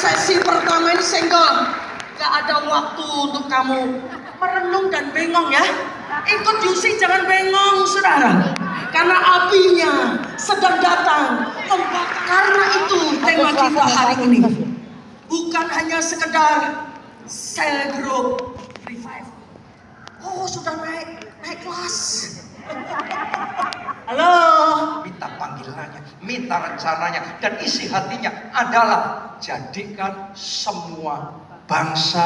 sesi pertama ini single. Gak ada waktu untuk kamu merenung dan bengong ya. Ikut Yusi, jangan bengong saudara. Karena apinya sedang datang membakar. Karena itu tema kita hari ini bukan hanya sekedar cell group revival. Oh, sudah naik kelas. Halo. Minta panggilannya, minta rencananya, dan isi hatinya adalah jadikan semua bangsa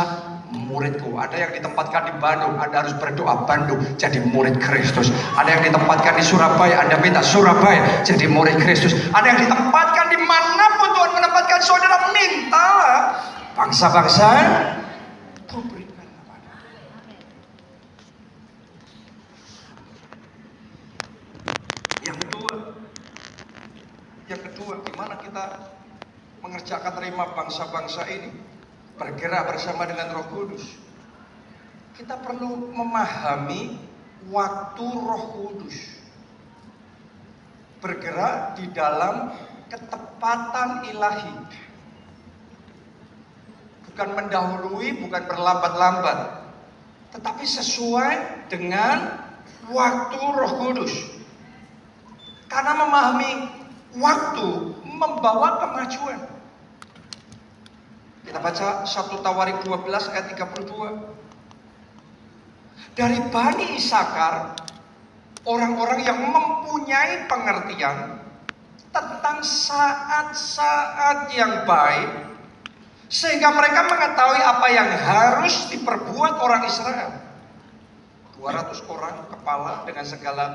muridku. Ada yang ditempatkan di Bandung, Anda harus berdoa Bandung jadi murid Kristus. Ada yang ditempatkan di Surabaya, Anda minta Surabaya jadi murid Kristus. Ada yang ditempatkan dimanapun Tuhan menempatkan saudara, minta bangsa-bangsa Tuhan berikan kepada. Yang kedua, gimana kita mengerjakan terima bangsa-bangsa ini? Bergerak bersama dengan Roh Kudus. Kita perlu memahami waktu Roh Kudus bergerak di dalam ketepatan ilahi. Bukan mendahului, bukan berlambat-lambat, tetapi sesuai dengan waktu Roh Kudus. Karena memahami waktu membawa kemajuan. Kita baca 1 Tawarik 12 ayat 32. Dari Bani Isakar, orang-orang yang mempunyai pengertian tentang saat-saat yang baik, sehingga mereka mengetahui apa yang harus diperbuat orang Israel. 200 orang kepala dengan segala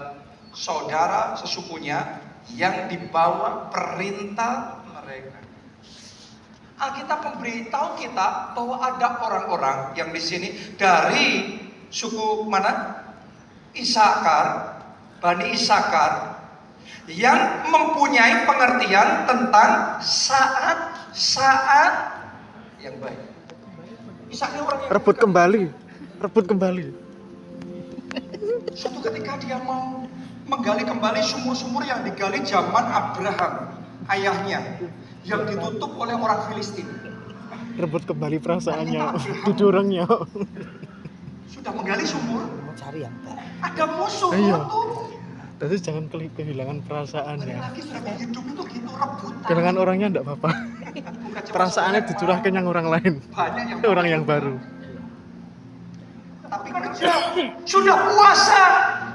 saudara sesukunya yang dibawa perintah mereka. Alkitab memberitahu kita bahwa ada orang-orang yang di sini dari suku mana? Isakar, Bani Isakar, yang mempunyai pengertian tentang saat-saat yang baik. Isaknya orang yang rebut kembali. Suatu ketika dia mau menggali kembali sumur-sumur yang digali zaman Abraham, ayahnya, yang ditutup oleh orang Filistin. Rebut kembali perasaannya, didorongnya. Sudah menggali sumur, Cari yang baik. ada musuh. Iya. Tuh. Tapi jangan kehilangan perasaannya. Lagi sudah hidup itu gitu rebutan. Kehilangan orangnya enggak apa-apa. Bukan cuma Perasaannya seorang, dicurahkan yang orang lain. banyak yang Orang yang baru. Tapi kerja sudah puasa,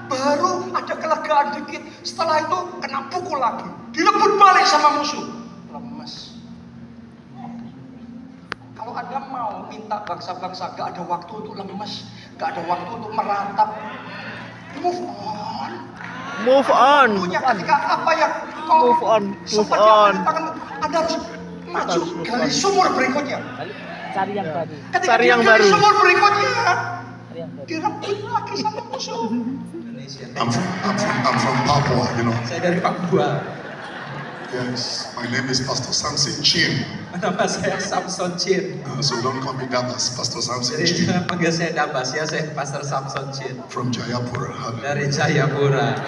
baru ada kelegaan dikit. Setelah itu kena pukul lagi, direbut balik sama musuh. Lemes. Kalau Anda mau minta bangsa-bangsa, gak ada waktu untuk lemes, gak ada waktu untuk meratap. Move on. Move on. Punya ketika apa yang kau Move on. Move sempat on. di tanganmu, Anda harus maju Harus move gali on. sumur berikutnya. Cari yang baru. Ketika Cari dia yang gali baru. sumur berikutnya, Cari yang baru. direbut lagi sama musuh. I'm from Papua, you know. Saya dari Papua. Yes, my name is Pastor Samson Chin. Nama saya Samson Chin. So don't call me Dabas, Pastor Samson Jadi Chin jangan panggil saya Dabas ya, saya Pastor Samson Chin from Jayapura. dari Jayapura.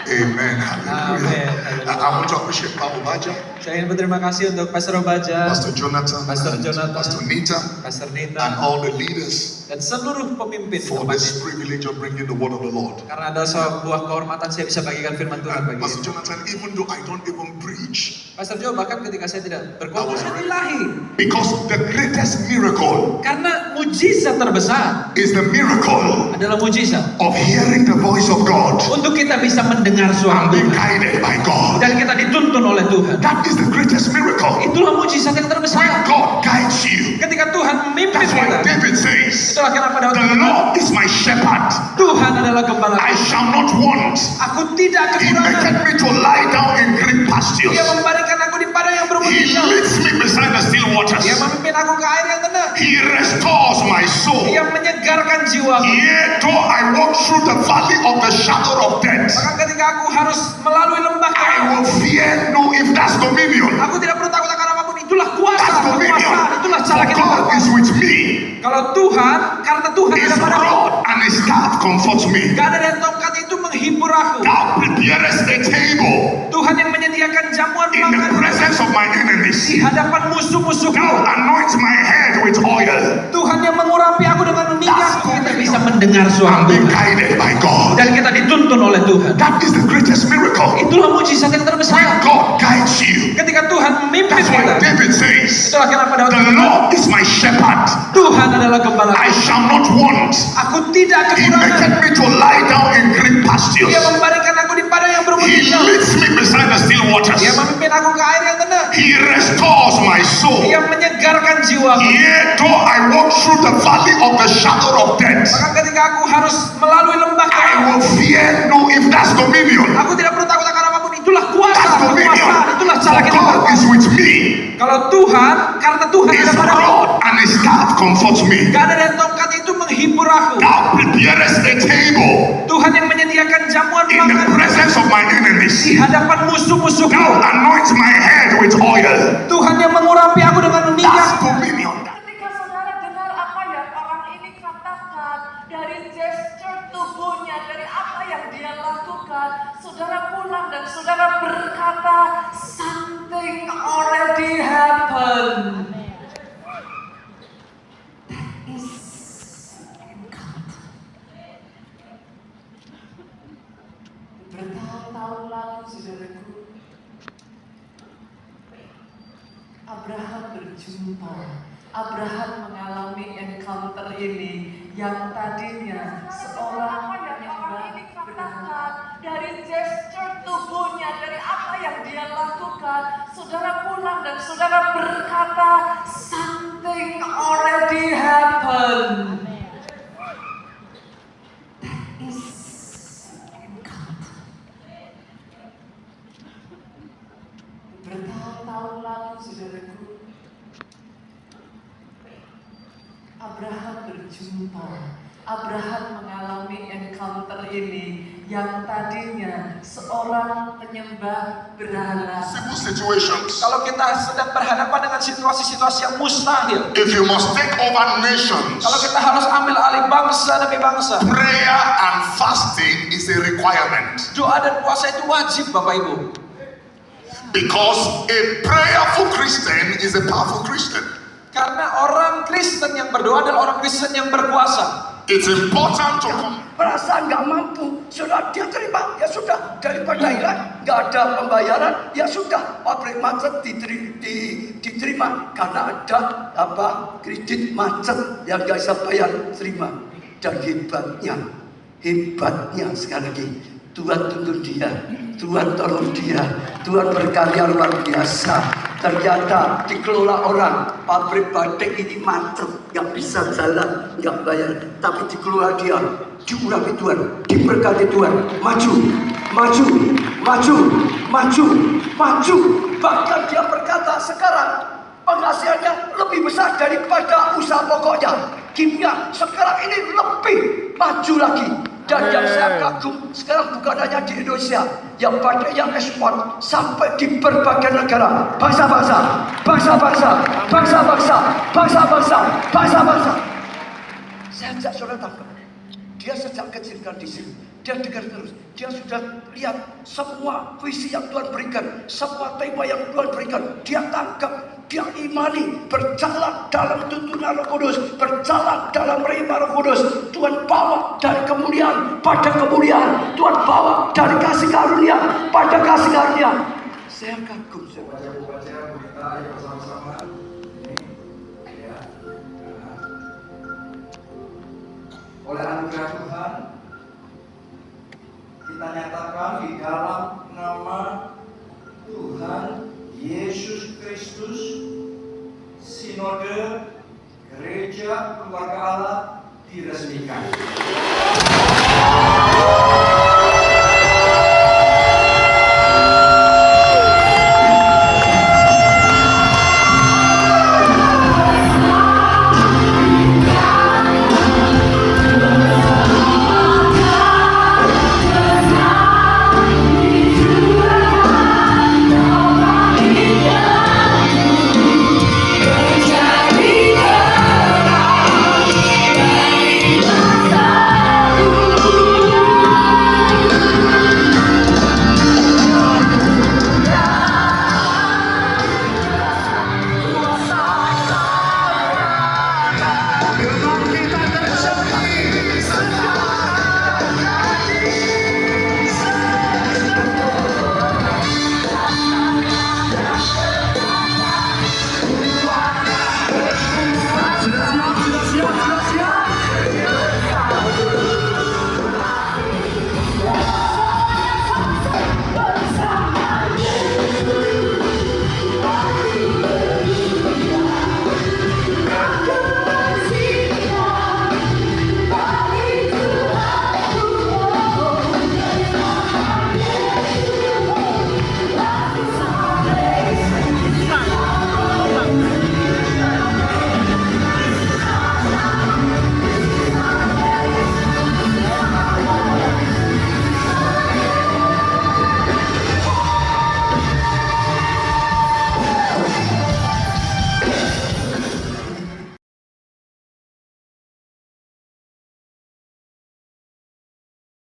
Amen. Amen. Hallelujah. I want to appreciate Pastor Baja, Saya ingin berterima kasih untuk Pastor Obaja, Pastor Jonathan, Pastor and Jonathan, Pastor Nita, Pastor and Nita, all the leaders dan seluruh pemimpin for tempat this ini. privilege of bringing the word of the Lord. Karena ada sebuah kehormatan saya bisa bagikan firman Tuhan And bagi Pastor kita. Jonathan, even though I don't even preach, Pastor Jo, bahkan ketika saya tidak berkhotbah, saya dilahi. because the greatest miracle Karena mujizat terbesar is the miracle adalah mujizat of hearing the voice of God untuk kita bisa mendengar suara and being Tuhan guided by God. dan kita dituntun oleh Tuhan. That is the greatest miracle. Itulah mujizat yang terbesar. God guides you. Ketika Tuhan memimpin That's why kita, David says, itulah kenapa Daud the Lord is my shepherd. Tuhan adalah gembala. I shall not want. Aku tidak He kekurangan. maketh me to lie down in green pastures. Dia membaringkan aku di padang yang berbunyi. He leads me beside the still waters. Dia memimpin aku ke air yang tenang. He restores my soul. Dia menyegarkan jiwaku. Yea, though I walk through the valley of the shadow of death, Maka ketika aku harus melalui lembah I keramat, will fear no if that's dominion. aku tidak perlu takut akan apapun. Itulah kuasa, That's dominion. kekuasaan. Itulah cara For kita God berkuasa. is with me. Kalau Tuhan, karena Tuhan His ada padaku, rod and his staff comforts me. Gada dan tongkat itu menghibur aku. Thou preparest a table Tuhan yang menyediakan jamuan in the makan presence of my enemies. di hadapan musuh-musuhku. Thou anoint my head with oil. Tuhan yang mengurapi aku dengan minyak. Kita bisa mendengar suara I'm being Tuhan. guided by God. Dan kita dituntun oleh Tuhan. That is the greatest miracle. Itulah mujizat yang terbesar. God guides you. Ketika Tuhan memimpin That's why kita. David says, Itulah kenapa Daud the Lord is my shepherd. Tuhan adalah gembala. I shall not want. Aku tidak He kekurangan. maketh me to lie down in green pastures. Dia membaringkan aku di padang yang berumput He hijau. leads me beside the still waters. Dia memimpin aku ke air yang tenang. He restores my soul. Dia menyegarkan jiwaku. Yea, though I walk through the valley of the shadow of death, Maka ketika aku harus melalui lembah I keramat, will fear no. If that's dominion, aku tidak perlu takut akan apapun. Itulah kuasa, that's dominion. kekuasaan. Itulah cara For kita God berkuasa. is with me. Kalau Tuhan, karena Tuhan His ada padaku, rod and his staff comforts me. gada dan tongkat itu menghibur aku. Thou preparest a table Tuhan yang menyediakan jamuan in the makan presence of my enemies. di hadapan musuh-musuhku. Thou anoint my head with oil. Tuhan yang mengurapi aku dengan minyak. That's dominion. Ketika saudara dengar apa yang orang ini katakan, dari gesture tubuhnya, dari apa yang dia lakukan, saudara pulang dan saudara berkata, something already happened. That is encounter. Bertahun-tahun lalu, saudaraku, Abraham berjumpa. Abraham mengalami encounter ini yang tadinya seorang penyembah berhala. Dari gesture tubuhnya, dari apa yang dia lakukan, saudara pulang dan saudara berkata, something already happened. That is encounter. Bertahun-tahun lalu, saudaraku, Abraham berjumpa. Abraham mengalami encounter ini yang tadinya seorang penyembah berhala. Simple situations. Kalau kita sedang berhadapan dengan situasi-situasi yang mustahil, If you must take over nations, kalau kita harus ambil alih bangsa demi bangsa, prayer and fasting is a requirement. doa dan puasa itu wajib, Bapak Ibu. Because a prayerful Christian is a powerful Christian. Karena orang Kristen yang berdoa adalah orang Kristen yang berkuasa. It's important to Merasa nggak mampu, sudah dia terima, ya sudah, daripada hilang, nggak ada pembayaran, ya sudah, pabrik macet diterima karena ada kredit macet yang nggak bisa bayar, terima. Dan hebatnya sekali lagi, Tuhan tuntun dia, Tuhan tolong dia, Tuhan berkarya luar biasa. Ternyata dikelola orang, pabrik batik ini macet, nggak bisa jalan, nggak bayar, tapi dikelola dia, diurapi Tuhan, diberkati Tuhan, maju, maju, maju, maju, maju. Bahkan dia berkata sekarang penghasilannya lebih besar daripada usaha pokoknya. Kimia sekarang ini lebih maju lagi. Dan yang saya kagum sekarang bukan hanya di Indonesia, yang banyak yang ekspor sampai di berbagai negara, bangsa-bangsa, bangsa-bangsa, bangsa-bangsa, bangsa-bangsa, bangsa-bangsa. Saya tidak saudara tangkap. Dia sejak kecil kan di sini, dia dengar terus, dia sudah lihat semua visi yang Tuhan berikan, semua tema yang Tuhan berikan, dia tangkap, dia imani, berjalan dalam tuntunan Roh Kudus, berjalan dalam rema Roh Kudus. Tuhan bawa dari kemuliaan pada kemuliaan, Tuhan bawa dari kasih karunia pada kasih karunia. Saya kagum. Oleh anugerah Tuhan, kita nyatakan di dalam nama Tuhan Yesus Kristus, Sinode Gereja Keluarga Allah diresmikan.